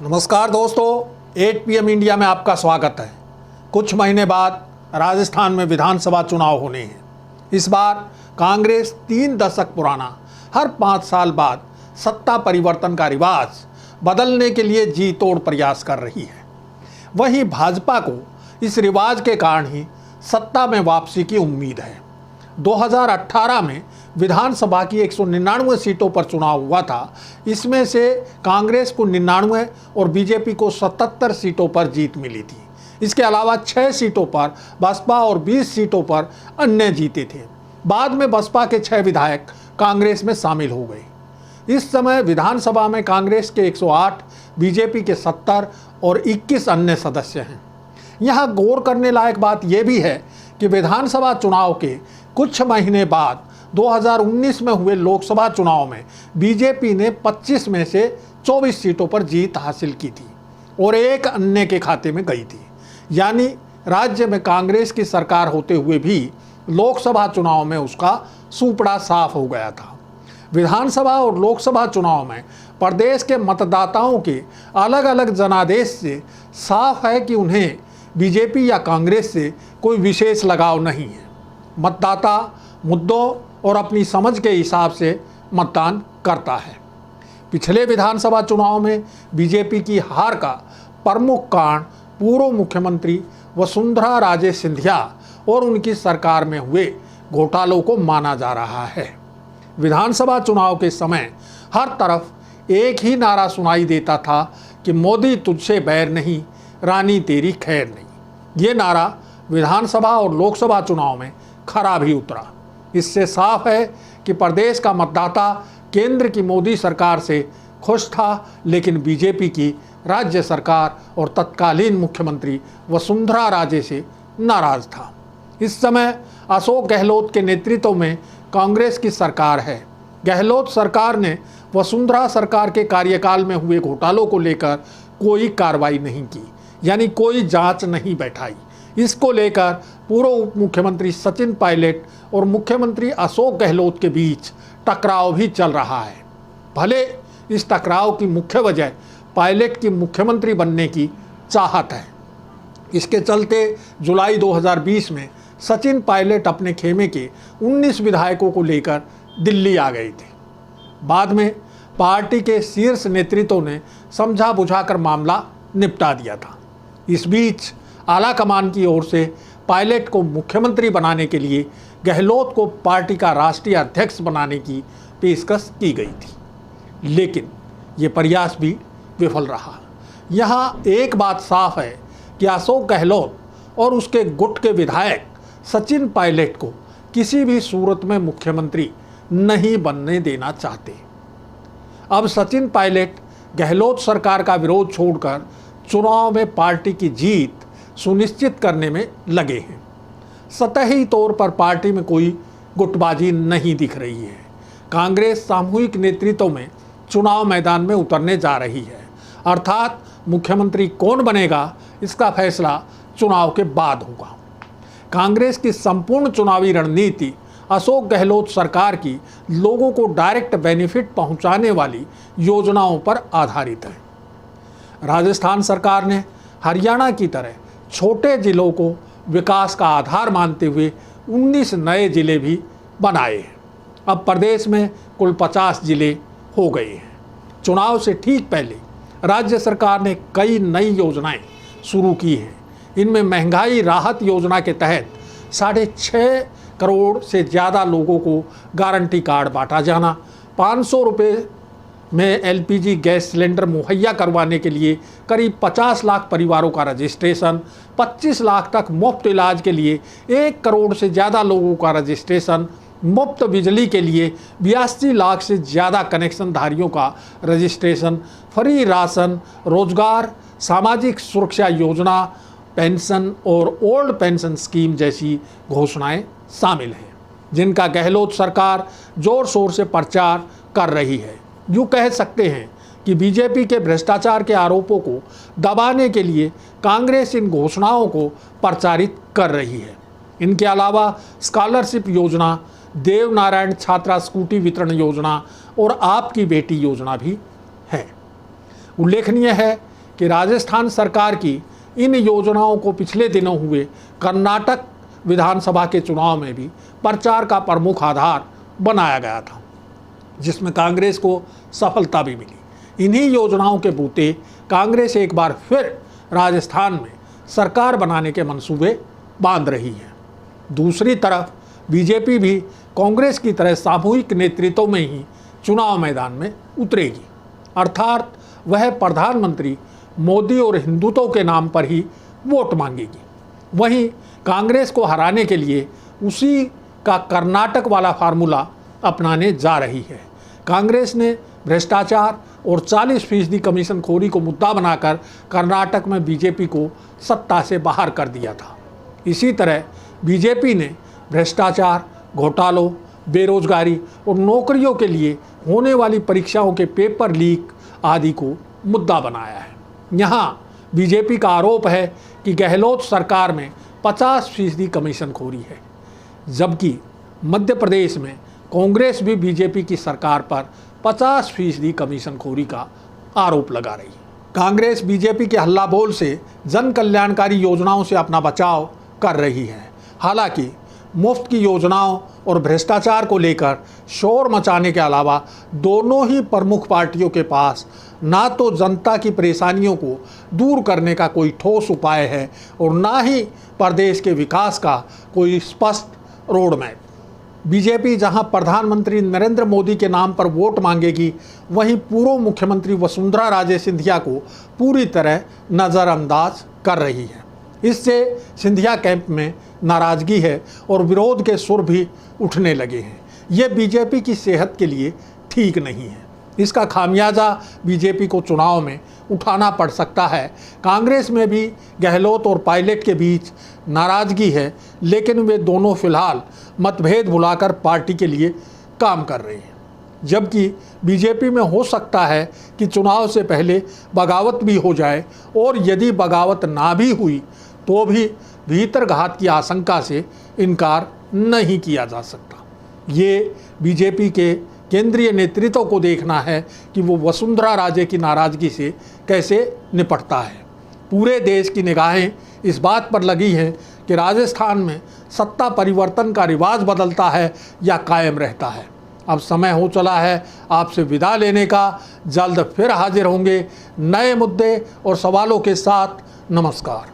नमस्कार दोस्तों, 8 PM India में आपका स्वागत है। कुछ महीने बाद राजस्थान में विधानसभा चुनाव होने हैं। इस बार कांग्रेस 3 दशक पुराना हर 5 साल बाद सत्ता परिवर्तन का रिवाज बदलने के लिए जी तोड़ प्रयास कर रही है। वहीं भाजपा को इस रिवाज के कारण ही सत्ता में वापसी की उम्मीद है। 2018 में विधानसभा की 199 सीटों पर चुनाव हुआ था। इसमें से कांग्रेस को 99 और बीजेपी को 77 सीटों पर जीत मिली थी। इसके अलावा 6 सीटों पर बसपा और 20 सीटों पर अन्य जीते थे। बाद में बसपा के 6 विधायक कांग्रेस में शामिल हो गए। इस समय विधानसभा में कांग्रेस के 108, बीजेपी के 70 और 21 अन्य सदस्य हैं। यहाँ गौर करने लायक बात यह भी है कि विधानसभा चुनाव के कुछ महीने बाद 2019 में हुए लोकसभा चुनाव में बीजेपी ने 25 में से 24 सीटों पर जीत हासिल की थी और एक अन्य के खाते में गई थी। यानी राज्य में कांग्रेस की सरकार होते हुए भी लोकसभा चुनाव में उसका सूपड़ा साफ हो गया था। विधानसभा और लोकसभा चुनाव में प्रदेश के मतदाताओं के अलग अलग जनादेश से साफ है कि उन्हें बीजेपी या कांग्रेस से कोई विशेष लगाव नहीं है। मतदाता मुद्दों और अपनी समझ के हिसाब से मतदान करता है। पिछले विधानसभा चुनाव में बीजेपी की हार का प्रमुख कारण पूर्व मुख्यमंत्री वसुंधरा राजे सिंधिया और उनकी सरकार में हुए घोटालों को माना जा रहा है। विधानसभा चुनाव के समय हर तरफ एक ही नारा सुनाई देता था कि मोदी तुझसे बैर नहीं, रानी तेरी खैर नहीं। ये नारा विधानसभा और लोकसभा चुनाव में खरा भी उतरा। इससे साफ है कि प्रदेश का मतदाता केंद्र की मोदी सरकार से खुश था, लेकिन बीजेपी की राज्य सरकार और तत्कालीन मुख्यमंत्री वसुंधरा राजे से नाराज था। इस समय अशोक गहलोत के नेतृत्व में कांग्रेस की सरकार है। गहलोत सरकार ने वसुंधरा सरकार के कार्यकाल में हुए घोटालों को लेकर कोई कार्रवाई नहीं की, यानी कोई जांच नहीं बैठाई। इसको लेकर पूर्व उप मुख्यमंत्री सचिन पायलट और मुख्यमंत्री अशोक गहलोत के बीच टकराव भी चल रहा है। भले इस टकराव की मुख्य वजह पायलट की मुख्यमंत्री बनने की चाहत है। इसके चलते जुलाई 2020 में सचिन पायलट अपने खेमे के 19 विधायकों को लेकर दिल्ली आ गए थे। बाद में पार्टी के शीर्ष नेतृत्व ने समझा बुझाकर मामला निपटा दिया था। इस बीच आला कमान की ओर से पायलट को मुख्यमंत्री बनाने के लिए गहलोत को पार्टी का राष्ट्रीय अध्यक्ष बनाने की पेशकश की गई थी, लेकिन ये प्रयास भी विफल रहा। यहाँ एक बात साफ है कि अशोक गहलोत और उसके गुट के विधायक सचिन पायलट को किसी भी सूरत में मुख्यमंत्री नहीं बनने देना चाहते। अब सचिन पायलट गहलोत सरकार का विरोध छोड़कर चुनाव में पार्टी की जीत सुनिश्चित करने में लगे हैं। सतही तौर पर पार्टी में कोई गुटबाजी नहीं दिख रही है। कांग्रेस सामूहिक नेतृत्व में चुनाव मैदान में उतरने जा रही है, अर्थात मुख्यमंत्री कौन बनेगा इसका फैसला चुनाव के बाद होगा। कांग्रेस की संपूर्ण चुनावी रणनीति अशोक गहलोत सरकार की लोगों को डायरेक्ट बेनिफिट पहुंचाने वाली योजनाओं पर आधारित है। राजस्थान सरकार ने हरियाणा की तरह छोटे जिलों को विकास का आधार मानते हुए 19 नए जिले भी बनाए हैं। अब प्रदेश में कुल 50 जिले हो गए हैं। चुनाव से ठीक पहले राज्य सरकार ने कई नई योजनाएं शुरू की हैं। इनमें महंगाई राहत योजना के तहत 6.5 करोड़ से ज़्यादा लोगों को गारंटी कार्ड बांटा जाना, 500 रुपये में LPG गैस सिलेंडर मुहैया करवाने के लिए करीब 50 लाख परिवारों का रजिस्ट्रेशन, 25 लाख तक मुफ्त इलाज के लिए 1 करोड़ से ज़्यादा लोगों का रजिस्ट्रेशन, मुफ्त बिजली के लिए 82 लाख से ज़्यादा कनेक्शन धारियों का रजिस्ट्रेशन, फ्री राशन, रोजगार, सामाजिक सुरक्षा योजना, पेंशन और ओल्ड पेंशन स्कीम जैसी घोषणाएं शामिल हैं, जिनका गहलोत सरकार जोर शोर से प्रचार कर रही है। यूँ कह सकते हैं कि बीजेपी के भ्रष्टाचार के आरोपों को दबाने के लिए कांग्रेस इन घोषणाओं को प्रचारित कर रही है। इनके अलावा स्कॉलरशिप योजना, देवनारायण छात्रा स्कूटी वितरण योजना और आपकी बेटी योजना भी है। उल्लेखनीय है कि राजस्थान सरकार की इन योजनाओं को पिछले दिनों हुए कर्नाटक विधानसभा के चुनाव में भी प्रचार का प्रमुख आधार बनाया गया था, जिसमें कांग्रेस को सफलता भी मिली। इन्हीं योजनाओं के बूते कांग्रेस एक बार फिर राजस्थान में सरकार बनाने के मंसूबे बांध रही है। दूसरी तरफ बीजेपी भी कांग्रेस की तरह सामूहिक नेतृत्व में ही चुनाव मैदान में उतरेगी, अर्थात वह प्रधानमंत्री मोदी और हिंदुत्व के नाम पर ही वोट मांगेगी। वहीं कांग्रेस को हराने के लिए उसी का कर्नाटक वाला फार्मूला अपनाने जा रही है। कांग्रेस ने भ्रष्टाचार और 40% कमीशनखोरी को मुद्दा बनाकर कर्नाटक में बीजेपी को सत्ता से बाहर कर दिया था। इसी तरह बीजेपी ने भ्रष्टाचार, घोटालों, बेरोजगारी और नौकरियों के लिए होने वाली परीक्षाओं के पेपर लीक आदि को मुद्दा बनाया है। यहाँ बीजेपी का आरोप है कि गहलोत सरकार में 50% कमीशनखोरी है, जबकि मध्य प्रदेश में कांग्रेस भी बीजेपी की सरकार पर 50% कमीशनखोरी का आरोप लगा रही है। कांग्रेस बीजेपी के हल्ला बोल से जन कल्याणकारी योजनाओं से अपना बचाव कर रही है। हालांकि मुफ्त की योजनाओं और भ्रष्टाचार को लेकर शोर मचाने के अलावा दोनों ही प्रमुख पार्टियों के पास ना तो जनता की परेशानियों को दूर करने का कोई ठोस उपाय है और ना ही प्रदेश के विकास का कोई स्पष्ट रोड मैप। बीजेपी जहां प्रधानमंत्री नरेंद्र मोदी के नाम पर वोट मांगेगी, वहीं पूर्व मुख्यमंत्री वसुंधरा राजे सिंधिया को पूरी तरह नज़रअंदाज कर रही है। इससे सिंधिया कैंप में नाराजगी है और विरोध के सुर भी उठने लगे हैं। ये बीजेपी की सेहत के लिए ठीक नहीं है। इसका खामियाजा बीजेपी को चुनाव में उठाना पड़ सकता है। कांग्रेस में भी गहलोत और पायलट के बीच नाराजगी है, लेकिन वे दोनों फिलहाल मतभेद भुलाकर पार्टी के लिए काम कर रहे हैं। जबकि बीजेपी में हो सकता है कि चुनाव से पहले बगावत भी हो जाए, और यदि बगावत ना भी हुई तो भी भीतर घात की आशंका से इनकार नहीं किया जा सकता। ये बीजेपी के केंद्रीय नेतृत्व को देखना है कि वो वसुंधरा राजे की नाराजगी से कैसे निपटता है। पूरे देश की निगाहें इस बात पर लगी हैं कि राजस्थान में सत्ता परिवर्तन का रिवाज बदलता है या कायम रहता है। अब समय हो चला है आपसे विदा लेने का। जल्द फिर हाजिर होंगे नए मुद्दे और सवालों के साथ। नमस्कार।